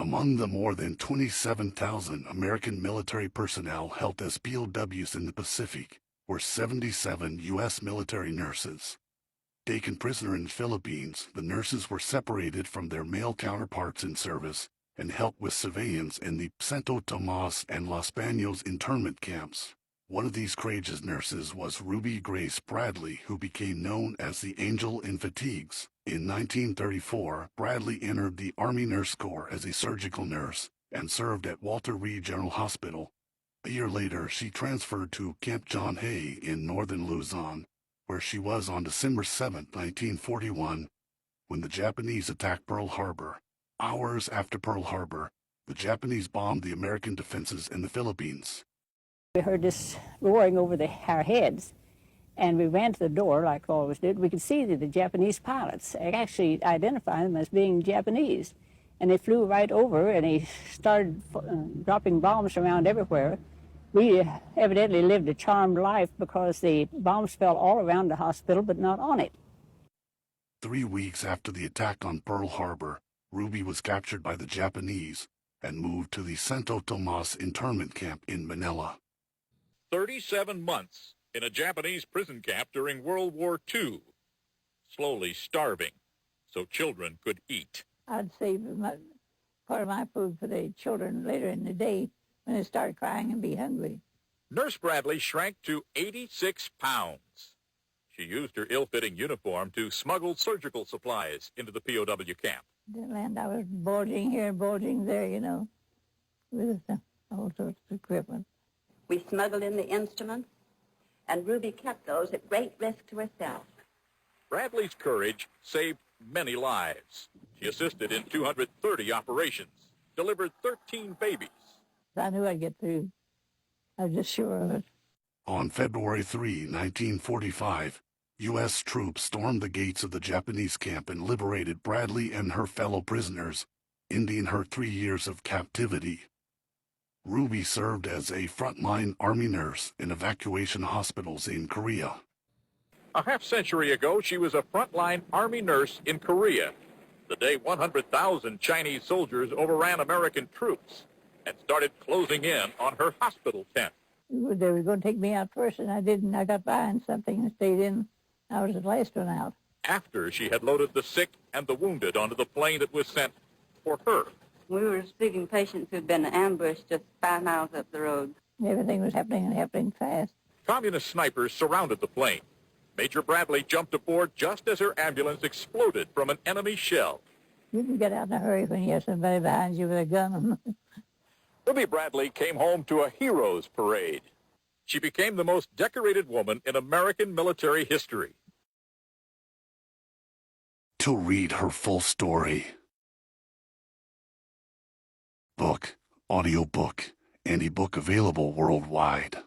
Among the more than 27,000 American military personnel held as POWs in the Pacific were 77 U.S. military nurses. Taken prisoner in the Philippines, the nurses were separated from their male counterparts in service and helped with civilians in the Santo Tomas and Los Baños internment camps. One of these courageous nurses was Ruby Grace Bradley, who became known as the Angel in Fatigues. In 1934, Bradley entered the Army Nurse Corps as a surgical nurse and served at Walter Reed General Hospital. A year later, she transferred to Camp John Hay in northern Luzon, where she was on December 7, 1941, when the Japanese attacked Pearl Harbor. Hours after Pearl Harbor, the Japanese bombed the American defenses in the Philippines. We heard this roaring over our heads, and we ran to the door like always did. We could see that the Japanese pilots actually identified them as being Japanese, and they flew right over, and they started dropping bombs around everywhere. We evidently lived a charmed life because the bombs fell all around the hospital, but not on it. 3 weeks after the attack on Pearl Harbor, Ruby was captured by the Japanese and moved to the Santo Tomas internment camp in Manila. 37 months in a Japanese prison camp during World War II, slowly starving so children could eat. I'd save part of my food for the children later in the day when they start crying and be hungry. Nurse Bradley shrank to 86 pounds. She used her ill-fitting uniform to smuggle surgical supplies into the POW camp. The land I was bulging here, bulging there, you know, with all sorts of equipment. We smuggled in the instruments, and Ruby kept those at great risk to herself. Bradley's courage saved many lives. She assisted in 230 operations, delivered 13 babies. I knew I'd get through. I was just sure of it. On February 3, 1945, U.S. troops stormed the gates of the Japanese camp and liberated Bradley and her fellow prisoners, ending her 3 years of captivity. Ruby served as a frontline Army nurse in evacuation hospitals in Korea. A half-century ago, she was a frontline Army nurse in Korea, the day 100,000 Chinese soldiers overran American troops and started closing in on her hospital tent. They were going to take me out first, and I didn't. I got behind something and stayed in. I was the last one out. After she had loaded the sick and the wounded onto the plane that was sent for her. We were speaking patients who'd been ambushed just 5 miles up the road. Everything was happening and happening fast. Communist snipers surrounded the plane. Major Bradley jumped aboard just as her ambulance exploded from an enemy shell. You can get out in a hurry when you have somebody behind you with a gun. Ruby Bradley came home to a hero's parade. She became the most decorated woman in American military history. To read her full story, book, audiobook, and ebook available worldwide.